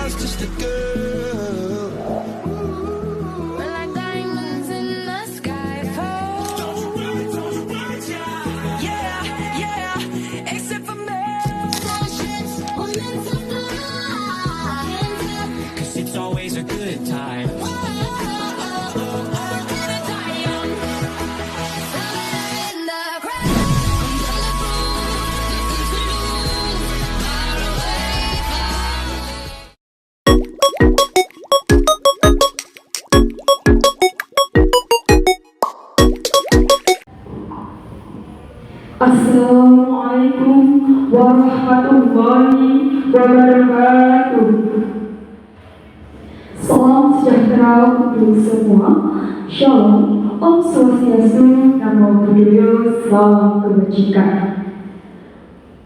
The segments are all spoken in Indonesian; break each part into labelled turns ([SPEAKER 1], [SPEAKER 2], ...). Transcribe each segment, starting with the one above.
[SPEAKER 1] was just a girl.
[SPEAKER 2] We're like diamonds in the sky.
[SPEAKER 1] Don't you worry, yeah.
[SPEAKER 2] Yeah, yeah, except for me. Friendships were meant to fly.
[SPEAKER 1] Cause it's always a good time.
[SPEAKER 3] Assalamualaikum warahmatullahi wabarakatuh. Salam sejahtera untuk semua. Shalom, Om Swastiastu, Namo Buddhaya, Salam Kebajikan.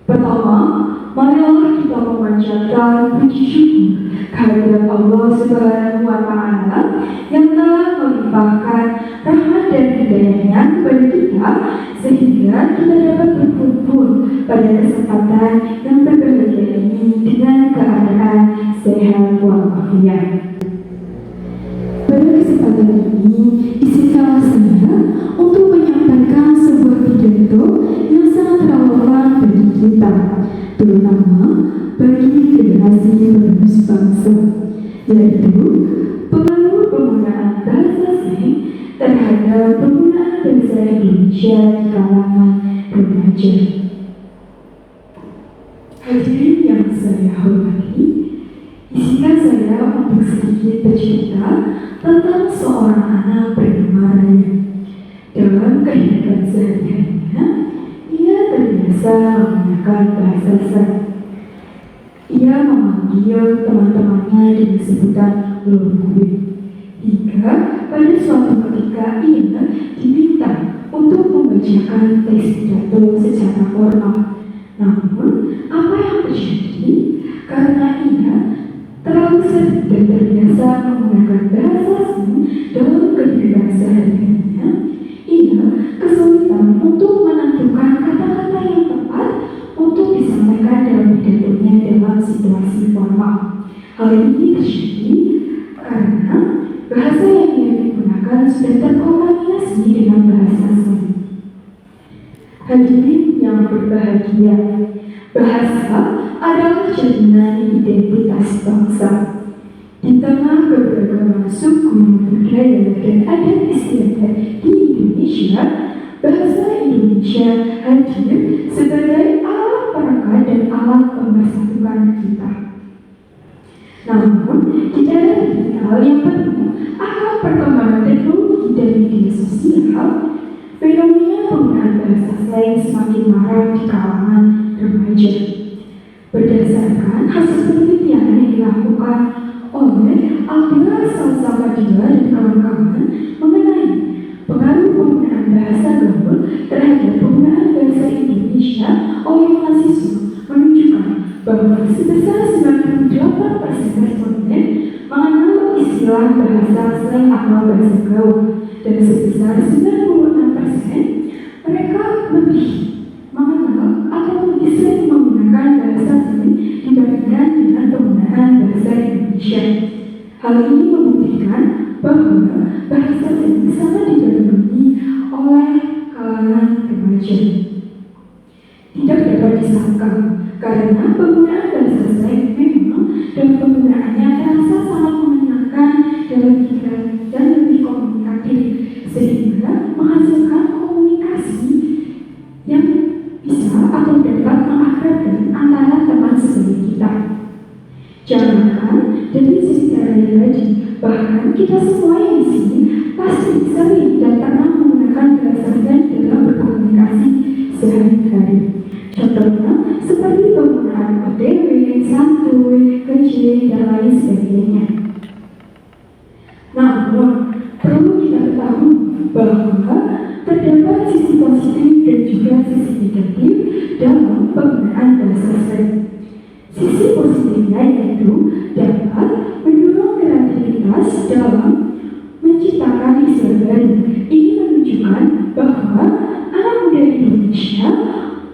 [SPEAKER 3] Pertama, marilah kita memanjatkan puji syukur kehadirat Allah Subhanahu wa Ta'ala yang telah melimpahkan rahmat dan hidayahnya kepada kita sehingga kita dapat berkumpul pada kesempatan yang berbahagia ini dengan keadaan sehat walafiat. Pada kesempatan ini, izinkanlah saya untuk menyampaikan sebuah pidato yang sangat relevan bagi kita, terutama bagi generasi penerus bangsa, yaitu pengaruh penggunaan bahasa Seng terhadap penggunaan bahasa Indonesia di kalangan remaja. Hadirin yang saya hormati, izinkan saya untuk sedikit bercerita tentang seorang anak bernama Raya. Dalam kehidupan sehari-harinya, ia terbiasa menggunakan bahasa Seng. Ia memanggil teman-temannya dengan sebutan lo gue. Hingga pada suatu ketika ia diminta untuk membacakan teks pidato secara formal. Namun, apa yang terjadi? Karena ia terlalu sering dan terbiasa menggunakan bahasa Seng dalam kehidupan sehari-harinya, ia kesulitan untuk menentukan kata-kata yang tepat untuk disampaikan dalam pidatonya dalam situasi formal. Hal ini terjadi karena bahasa yang ia digunakan sudah terkontaminasi dengan bahasa Seng. Hadirin yang berbahagia, bahasa adalah cerminan identitas bangsa. Di tengah keberagaman suku, budaya, dan adat istiadat di Indonesia, bahasa Indonesia hadir sebagai alat perekat dan alat pemersatuan kita. Namun, di era digital yang penuh akan perkembangan teknologi dan media sosial, fenomena penggunaan bahasa Seng semakin marak di kalangan remaja. Berdasarkan hasil penelitian yang dilakukan oleh Aldila Salsamadila dan kawan-kawan mengenai pengaruh penggunaan bahasa gaul terhadap penggunaan bahasa Indonesia oleh mahasiswa menunjukkan bahwa sebesar 98% responden mengenal istilah bahasa Seng atau bahasa gaul, dan sebesar 96% mereka lebih mengenal atau lebih sering menggunakan bahasa Seng dibandingkan dengan penggunaan bahasa Indonesia. Hal ini membuktikan bahwa bahasa Seng sangat didahului oleh kalangan remaja. Tidak dapat disangkal karena penggunaan bahasa Seng memang dan penggunaannya terasa sangat menyenangkan dalam pikiran dan lebih komunikatif, sehingga menghasilkan komunikasi yang bisa atau dapat mengakrabkan antara teman sebaya kita. Jangankan dari sisi Raya tadi, bahkan kita semua yang di sini pasti sering dan pernah menggunakan bahasa Seng dalam berkomunikasi sehari-hari. Contohnya seperti penggunaan OTW, santuy, kece, dan lain sebagainya. Namun, perlu kita ketahui bahwa terdapat sisi positif dan juga sisi negatif dalam penggunaan bahasa Seng. Sisi positifnya yaitu dapat mendorong kreativitas dalam menciptakan istilah baru. Ini menunjukkan bahwa anak muda Indonesia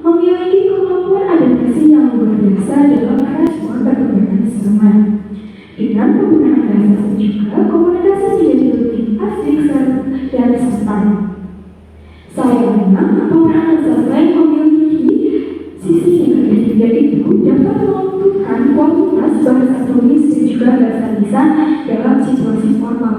[SPEAKER 3] memiliki kemampuan adaptasi yang luar biasa dalam merespon perkembangan zaman. berorganisasi juga, komunikasi menjadi lebih asik dan santai. Sayangnya, penggunaan selain memiliki sisi negatif, yaitu dapat menentukan kualitas bahasa tulis dan juga bahasa lisan dalam situasi formal.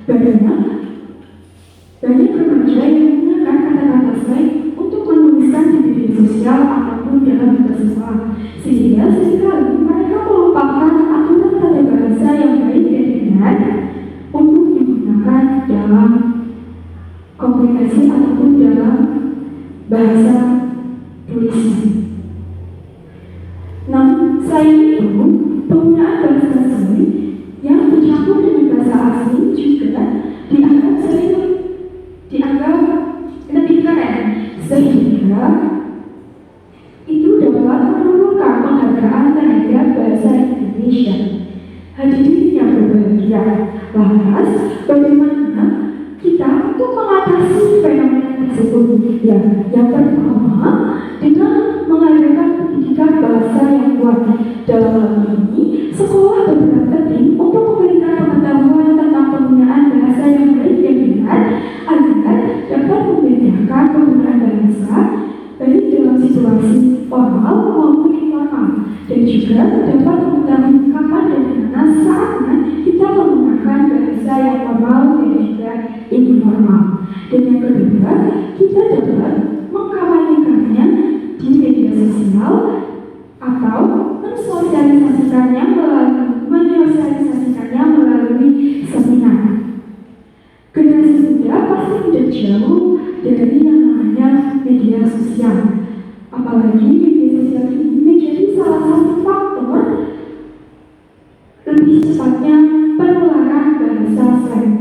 [SPEAKER 3] Banyak remaja yang menggunakan kata-kata slang untuk menuliskan di media sosial ataupun dalam tugas sekolah, sehingga seringkali mereka melupakan aturan tata bahasa yang baik dan benar untuk digunakan dalam komunikasi ataupun dalam bahasa tulisnya. Namun, selain itu, penggunaan bahasa slang yang bercampur dengan bahasa asing juga dianggap lebih keren, sehingga itu dapat menurunkan penghargaan terhadap bahasa Indonesia. Hadirin yang berbahagia, lantas bagaimana kita untuk mengatasi fenomena tersebut? Yang pertama, dengan mengadakan pendidikan bahasa yang kuat. Dalam hal ini, sekolah berperan penting untuk memberikan pengetahuan tentang penggunaan bahasa yang baik dan benar agar dapat membedakan penggunaan bahasa baik dalam situasi formal maupun informal, dan juga dapat mengetahui kapan dan dimana saatnya kita menggunakan bahasa yang formal dan juga informal. Dan yang kedua, kita dapat mengkampanyekannya di media sosial atau mensosialisasikannya melalui seminar. Generasi muda pasti tidak jauh dari yang namanya media sosial. Apalagi media sosial ini menjadi salah satu faktor lebih cepatnya penularan bahasa slang,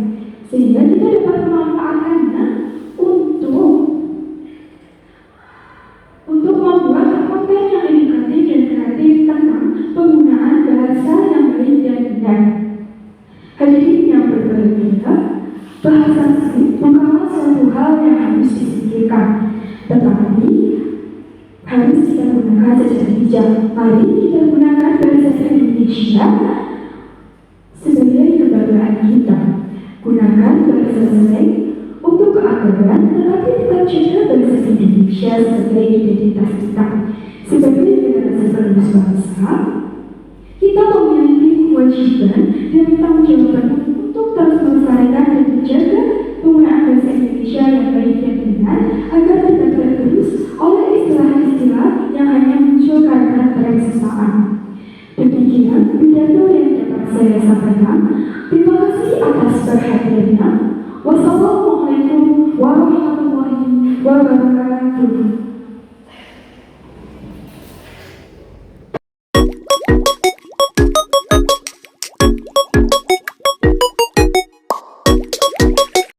[SPEAKER 3] sehingga kita dapat memanfaatkannya untuk membuat konten yang edukatif dan kreatif tentang penggunaan bahasa yang baik dan benar. Hadirin yang berbahagia, bahasa slang bukanlah suatu hal yang harus disingkirkan, tetapi harus kita gunakan secara bijak. Mari kita gunakan bahasa Indonesia sebagai kebanggaan kita. Gunakan bahasa slang untuk keakraban, tetapi tetap jaga bahasa Indonesia sebagai identitas kita. Sebagai generasi penerus bangsa, kita memiliki kewajiban dan tanggung jawab untuk terus melestarikan dan menjaga penggunaan bahasa Indonesia yang baik dan benar agar tidak tergerus oleh istilah-istilah yang hanya muncul karena tren sesaat. Demikian pidato yang dapat saya sampaikan.